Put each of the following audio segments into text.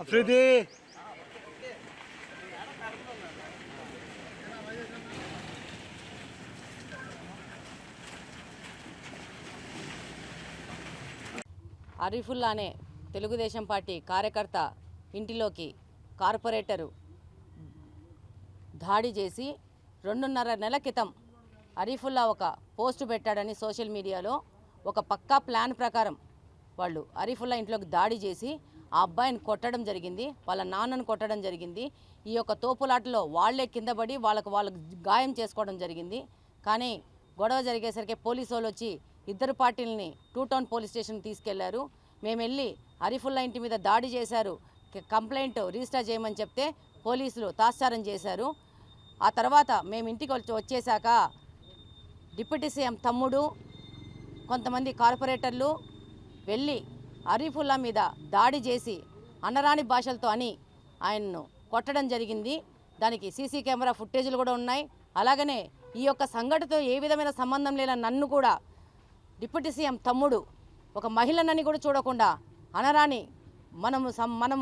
అఫ్రిది అరీఫుల్లా అనే తెలుగుదేశం పార్టీ కార్యకర్త ఇంటిలోకి కార్పొరేటరు దాడి చేసి 2.5 నెలల క్రితం అరీఫుల్లా ఒక పోస్టు పెట్టాడని సోషల్ మీడియాలో ఒక పక్కా ప్లాన్ ప్రకారం వాళ్ళు అరీఫుల్లా ఇంట్లోకి దాడి చేసి ఆ అబ్బాయిని కొట్టడం జరిగింది, వాళ్ళ నాన్నను కొట్టడం జరిగింది. ఈ యొక్క తోపులాటలో వాళ్లే కింద పడి వాళ్ళకు గాయం చేసుకోవడం జరిగింది. కానీ గొడవ జరిగేసరికి పోలీసు వాళ్ళు వచ్చి ఇద్దరు పార్టీలని 2 టౌన్ పోలీస్ స్టేషన్కి తీసుకెళ్లారు. మేము వెళ్ళి అరీఫుల్లా ఇంటి మీద దాడి చేశారు, కంప్లైంట్ రిజిస్టర్ చేయమని చెప్తే పోలీసులు తాత్సారం చేశారు. ఆ తర్వాత మేము ఇంటికి వచ్చేసాక డిప్యూటీ సీఎం తమ్ముడు కొంతమంది కార్పొరేటర్లు వెళ్ళి అరీఫుల్లా మీద దాడి చేసి అన్నరాని భాషలతో అని ఆయన్ను కొట్టడం జరిగింది. దానికి సీసీ కెమెరా ఫుటేజీలు కూడా ఉన్నాయి. అలాగనే ఈ యొక్క సంఘటనతో ఏ విధమైన సంబంధం లేని నన్ను కూడా డిప్యూటీ సీఎం తమ్ముడు ఒక మహిళనని కూడా చూడకుండా అనరాని మనం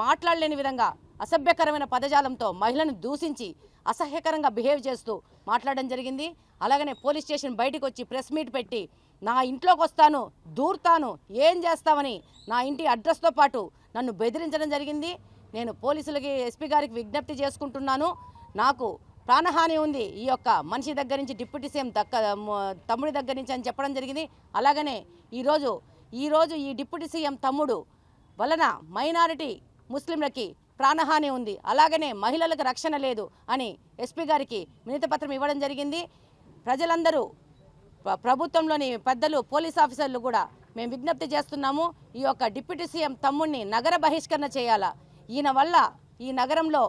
మాట్లాడలేని విధంగా అసభ్యకరమైన పదజాలంతో మహిళను దూషించి అసహ్యకరంగా బిహేవ్ చేస్తూ మాట్లాడడం జరిగింది. అలాగనే పోలీస్ స్టేషన్ బయటకు వచ్చి ప్రెస్ మీట్ పెట్టి నా ఇంట్లోకి వస్తాను, దూర్తాను, ఏం చేస్తామని నా ఇంటి అడ్రస్తో పాటు నన్ను బెదిరించడం జరిగింది. నేను పోలీసులకి ఎస్పీ గారికి విజ్ఞప్తి చేసుకుంటున్నాను. నాకు ప్రాణహాని ఉంది ఈ యొక్క మనిషి దగ్గర నుంచి, డిప్యూటీ సీఎం తమ్ముడి దగ్గర నుంచి అని చెప్పడం జరిగింది. అలాగనే ఈరోజు ఈ డిప్యూటీ సీఎం తమ్ముడు వలన మైనారిటీ ముస్లింలకి ప్రాణహాని ఉంది, అలాగనే మహిళలకు రక్షణ లేదు అని ఎస్పీ గారికి వినతిపత్రం ఇవ్వడం జరిగింది. ప్రజలందరూ, ప్రభుత్వంలోని పెద్దలు, పోలీస్ ఆఫీసర్లు కూడా మేము విజ్ఞప్తి చేస్తున్నాము. ఈ యొక్క డిప్యూటీ సీఎం తమ్ముడిని నగర బహిష్కరణ చేయాలా. ఈయన వల్ల ఈ నగరంలో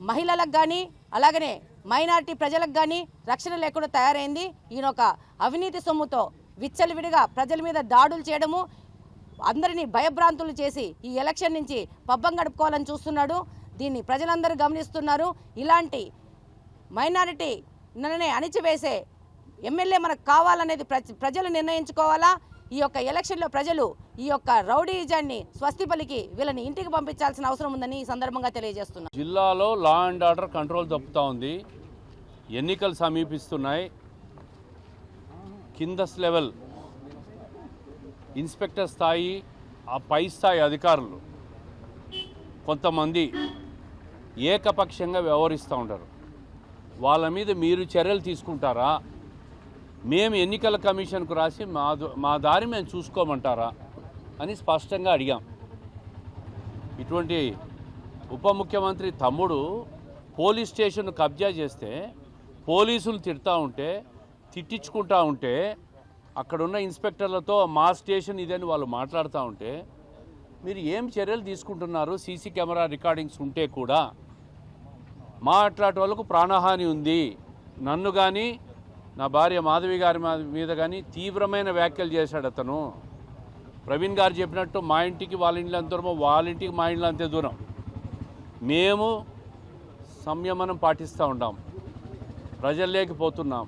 మహిళలకు కానీ అలాగనే మైనారిటీ ప్రజలకు కానీ రక్షణ లేకుండా తయారైంది. ఈయన ఒక అవినీతి సొమ్ముతో విచ్చలవిడిగా ప్రజల మీద దాడులు చేయడము, అందరినీ భయభ్రాంతులు చేసి ఈ ఎలక్షన్ నుంచి పబ్బం గడుపుకోవాలని చూస్తున్నాడు. దీన్ని ప్రజలందరూ గమనిస్తున్నారు. ఇలాంటి మైనారిటీ అణిచివేసే ఎమ్మెల్యే మనకు కావాలనేది ప్రజలు నిర్ణయించుకోవాలా. ఈ యొక్క ఎలక్షన్లో ప్రజలు ఈ యొక్క రౌడీజాన్ని స్వస్తి పలికి వీళ్ళని ఇంటికి పంపించాల్సిన అవసరం ఉందని ఈ సందర్భంగా తెలియజేస్తున్నారు. జిల్లాలో లా అండ్ ఆర్డర్ కంట్రోల్ తప్పుతూ ఉంది. ఎన్నికలు సమీపిస్తున్నాయి. కింద లెవెల్ ఇన్స్పెక్టర్ స్థాయి, ఆ పై స్థాయి అధికారులు కొంతమంది ఏకపక్షంగా వ్యవహరిస్తూ ఉంటారు. వాళ్ళ మీద మీరు చర్యలు తీసుకుంటారా? మేము ఎన్నికల కమిషన్కు రాసి మా దారి మేము చూసుకోమంటారా అని స్పష్టంగా అడిగాం. ఇటువంటి ఉప ముఖ్యమంత్రి తమ్ముడు పోలీస్ స్టేషన్ కబ్జా చేస్తే పోలీసులు తిట్టించుకుంటా ఉంటే అక్కడున్న ఇన్స్పెక్టర్లతో మా స్టేషన్ ఇదని వాళ్ళు మాట్లాడుతూ ఉంటే మీరు ఏం చర్యలు తీసుకుంటున్నారు? సీసీ కెమెరా రికార్డింగ్స్ ఉంటే కూడా మాట్లాడే వాళ్ళకు ప్రాణహాని ఉంది. నన్ను కానీ నా భార్య మాధవి గారి మీద కానీ తీవ్రమైన వ్యాఖ్యలు చేశాడు అతను. ప్రవీణ్ గారు చెప్పినట్టు మా ఇంటికి వాళ్ళ ఇంట్లో అంత దూరం, వాళ్ళ ఇంటికి మా ఇంట్లో అంతే దూరం. మేము సంయమనం పాటిస్తూ ఉంటాం. ప్రజల్లోకి పోతున్నాం,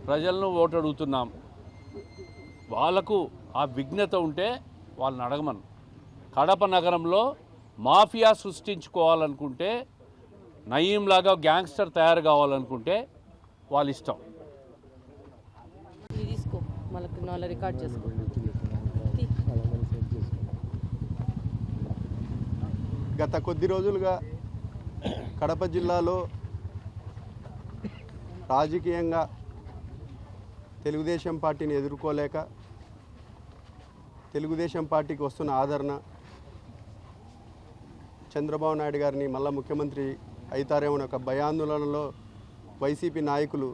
ప్రజలను ఓటు అడుగుతున్నాం. వాళ్ళకు ఆ విఘ్నత ఉంటే వాళ్ళని అడగమను. కడప నగరంలో మాఫియా సృష్టించుకోవాలనుకుంటే, నయీంలాగా గ్యాంగ్స్టర్ తయారు కావాలనుకుంటే వాళ్ళ ఇష్టం. రికార్డ్ చేసుకో. గత కొద్ది రోజులుగా కడప జిల్లాలో రాజకీయంగా తెలుగుదేశం పార్టీని ఎదుర్కోలేక, తెలుగుదేశం పార్టీకి వస్తున్న ఆదరణ, చంద్రబాబు నాయుడు గారిని మళ్ళా ముఖ్యమంత్రి అవుతారేమో ఒక భయాందోళనలో వైసీపీ నాయకులు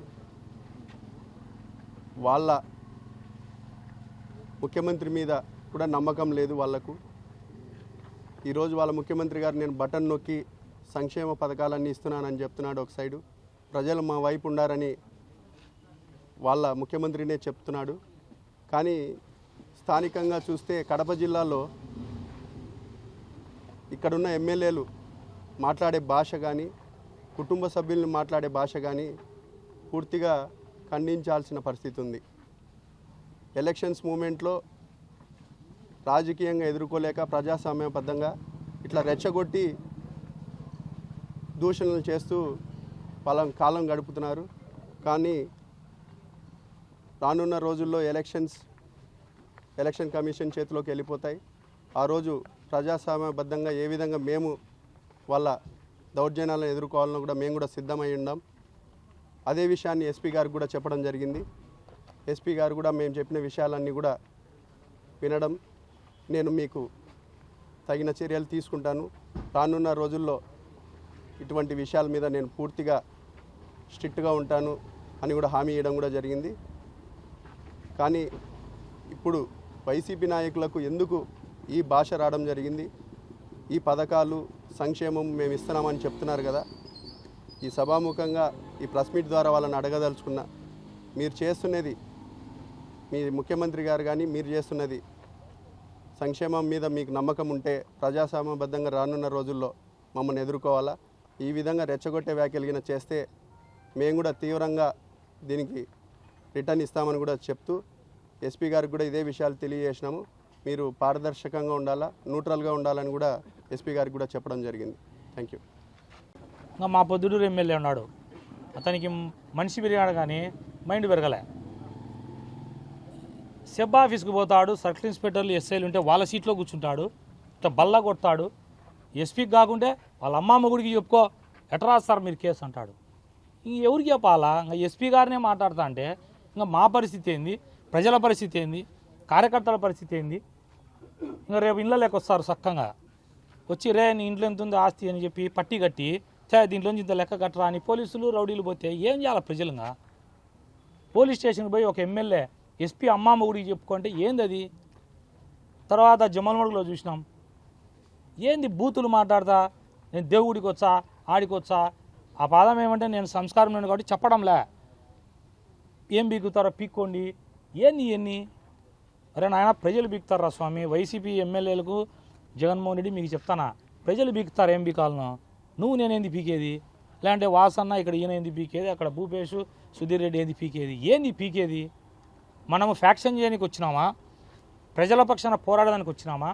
వాళ్ళ ముఖ్యమంత్రి మీద కూడా నమ్మకం లేదు వాళ్లకు. ఈరోజు వాళ్ళ ముఖ్యమంత్రి గారు నేను బటన్ నొక్కి సంక్షేమ పథకాలన్నీ ఇస్తున్నానని చెప్తున్నాడు. ఒక సైడు ప్రజలు మా వైపు ఉండారని వాళ్ళ ముఖ్యమంత్రినే చెప్తున్నాడు. కానీ స్థానికంగా చూస్తే కడప జిల్లాలో ఇక్కడున్న ఎమ్మెల్యేలు మాట్లాడే భాష కానీ, కుటుంబ సభ్యులను మాట్లాడే భాష కానీ పూర్తిగా ఖండించాల్సిన పరిస్థితి ఉంది. ఎలక్షన్స్ మూమెంట్లో రాజకీయంగా ఎదుర్కోలేక ప్రజాస్వామ్యబద్ధంగా ఇట్లా రెచ్చగొట్టి దూషణలు చేస్తూ కాలం గడుపుతున్నారు. కానీ రానున్న రోజుల్లో ఎలక్షన్ కమిషన్ చేతిలోకి వెళ్ళిపోతాయి. ఆ రోజు ప్రజాస్వామ్యబద్ధంగా ఏ విధంగా మేము వాళ్ళ దౌర్జన్యాలను ఎదుర్కోవాలని కూడా మేము కూడా సిద్ధమై ఉన్నాం. అదే విషయాన్ని ఎస్పీ గారికి కూడా చెప్పడం జరిగింది. ఎస్పీ గారు కూడా మేము చెప్పిన విషయాలన్నీ కూడా వినడం, నేను మీకు తగిన చర్యలు తీసుకుంటాను, రానున్న రోజుల్లో ఇటువంటి విషయాల మీద నేను పూర్తిగా స్ట్రిక్ట్గా ఉంటాను అని కూడా హామీ ఇవ్వడం కూడా జరిగింది. కానీ ఇప్పుడు వైసీపీ నాయకులకు ఎందుకు ఈ భాష రావడం జరిగింది? ఈ పథకాలు సంక్షేమం మేము ఇస్తున్నామని చెప్తున్నారు కదా. ఈ సభాముఖంగా ఈ ప్రెస్ మీట్ ద్వారా వాళ్ళని అడగదలుచుకున్నా, మీరు చేస్తున్నది, మీ ముఖ్యమంత్రి గారు కానీ మీరు చేస్తున్నది సంక్షేమం మీద మీకు నమ్మకం ఉంటే ప్రజాస్వామ్యబద్ధంగా రానున్న రోజుల్లో మమ్మల్ని ఎదుర్కోవాలా. ఈ విధంగా రెచ్చగొట్టే వ్యాఖ్యలు చేస్తే మేము కూడా తీవ్రంగా దీనికి రిటర్న్ ఇస్తామని కూడా చెప్తూ ఎస్పీ గారికి కూడా ఇదే విషయాలు తెలియజేసినాము. మీరు పారదర్శకంగా ఉండాలా, న్యూట్రల్గా ఉండాలని కూడా ఎస్పీ గారికి కూడా చెప్పడం జరిగింది. Thank you. ఇంకా మా పొద్దుటూరు ఎమ్మెల్యే ఉన్నాడు, అతనికి మనిషి పెరిగాడు కానీ మైండ్ పెరగలే. సెబ్ ఆఫీస్కి పోతాడు, సర్కిల్ ఇన్స్పెక్టర్లు ఎస్ఐలు ఉంటే వాళ్ళ సీట్లో కూర్చుంటాడు, ఇట్లా బల్ల కొడతాడు. ఎస్పీకి కాకుంటే వాళ్ళ అమ్మ మొగుడికి చెప్పుకో, ఎట్లా రాస్తారు మీరు కేసు అంటాడు. ఇంక ఎవరికి చెప్పాలా? ఇంకా ఎస్పీ గారినే మాట్లాడుతా అంటే ఇంకా మా పరిస్థితి ఏంది, ప్రజల పరిస్థితి ఏంది, కార్యకర్తల పరిస్థితి ఏంది? ఇంకా రేపు ఇళ్ళలోకి వస్తారు చక్కగా వచ్చి, రే నీ ఇంట్లో ఎంత ఉంది ఆస్తి అని చెప్పి పట్టి కట్టి, దీంట్లోంచి ఇంత లెక్క కట్టరా అని పోలీసులు రౌడీలు పోతే ఏం చేయాలి ప్రజలుగా? పోలీస్ స్టేషన్కి పోయి ఒక ఎమ్మెల్యే ఎస్పీ అమ్మ మొగుడికి చెప్పుకుంటే ఏంది అది? తర్వాత జమ్మలమడుగులో చూసినాం, ఏంది బూతులు మాట్లాడతా, నేను దేవుడికి వచ్చా ఆడికి వచ్చా. ఆ పాదం ఏమంటే నేను సంస్కారం లేను కాబట్టి చెప్పడంలే, ఏం బీగుతారో పీక్కోండి. ఏంది ఇవన్నీ? అరే నాయన, ప్రజలు బీకుతారా స్వామి? వైసీపీ ఎమ్మెల్యేలకు జగన్మోహన్ రెడ్డి మీకు చెప్తానా, ప్రజలు బీకుతారు ఏం బీకాలను. నువ్వు నేనేంది పీకేది? లేదంటే వాసన్న ఇక్కడ ఈయన ఏంది పీకేది, అక్కడ భూపేష్ సుధీర్ రెడ్డి ఏంది పీకేది? ఏంది పీకేది? మనము ఫ్యాక్షన్ చేయడానికి వచ్చినామా? ప్రజల పక్షాన పోరాడడానికి వచ్చినామా?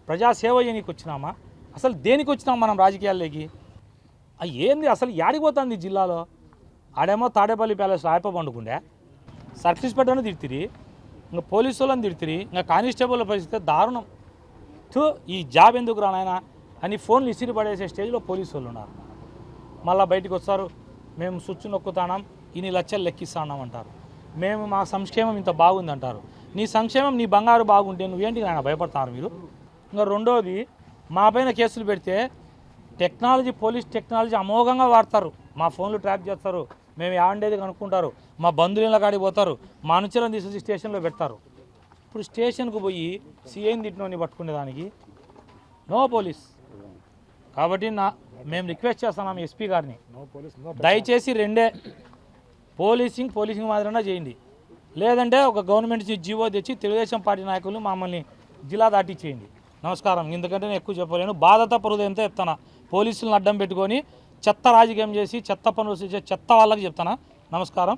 ప్రజాసేవ చేయడానికి వచ్చినామా? అసలు దేనికి వచ్చినాం మనం రాజకీయాల్లోకి? ఏంది అసలు? యాడిపోతుంది జిల్లాలో? ఆడేమో తాడేపల్లి ప్యాలెస్లో ఆయప పండుకుండే, సర్కిల్ ఇన్స్పెక్టర్ని తిడుతుంది, ఇంకా పోలీసు వాళ్ళని తిడుతుంది, ఇంకా కానిస్టేబుల్ పరిస్థితి దారుణం. ఈ జాబ్ ఎందుకు రానాయనా అని ఫోన్లు ఇసిరి పడేసే స్టేజ్లో పోలీసు వాళ్ళు ఉన్నారు. మళ్ళీ బయటకు వస్తారు, మేము స్విచ్ నొక్కుతాం, ఇన్ని లక్షలు లెక్కిస్తాం అంటారు. మేము మా సంక్షేమం ఇంత బాగుంది అంటారు. నీ సంక్షేమం నీ బంగారు బాగుంటే నువ్వేంటి ఆయన భయపడతారు మీరు? ఇంకా రెండోది, మా పైన కేసులు పెడితే టెక్నాలజీ, పోలీస్ టెక్నాలజీ అమోఘంగా వాడతారు. మా ఫోన్లు ట్రాప్ చేస్తారు, మేము ఏమండేది కనుక్కుంటారు, మా బంధువుల కాడికి పోతారు, మా అనుచరులను తీసుకొచ్చి స్టేషన్లో పెడతారు. ఇప్పుడు స్టేషన్కు పోయి సీఐని తిట్టినోని పట్టుకునేదానికి నో పోలీస్. కాబట్టి మేము రిక్వెస్ట్ చేస్తున్నాం ఎస్పీ గారిని, దయచేసి రెండే పోలీసింగ్ మాదిరిగా చేయండి. లేదంటే ఒక గవర్నమెంట్ జీవో తెచ్చి తెలుగుదేశం పార్టీ నాయకులు మమ్మల్ని జిల్లా దాటిచ్చేయండి. నమస్కారం. ఇంతకంటే నేను ఎక్కువ చెప్పలేను. బాధతో హృదయంతో చెప్తాను. పోలీసులను అడ్డం పెట్టుకొని చెత్త రాజకీయం చేసి చెత్త పనులు చేసే చెత్త వాళ్ళకి చెప్తాను. నమస్కారం.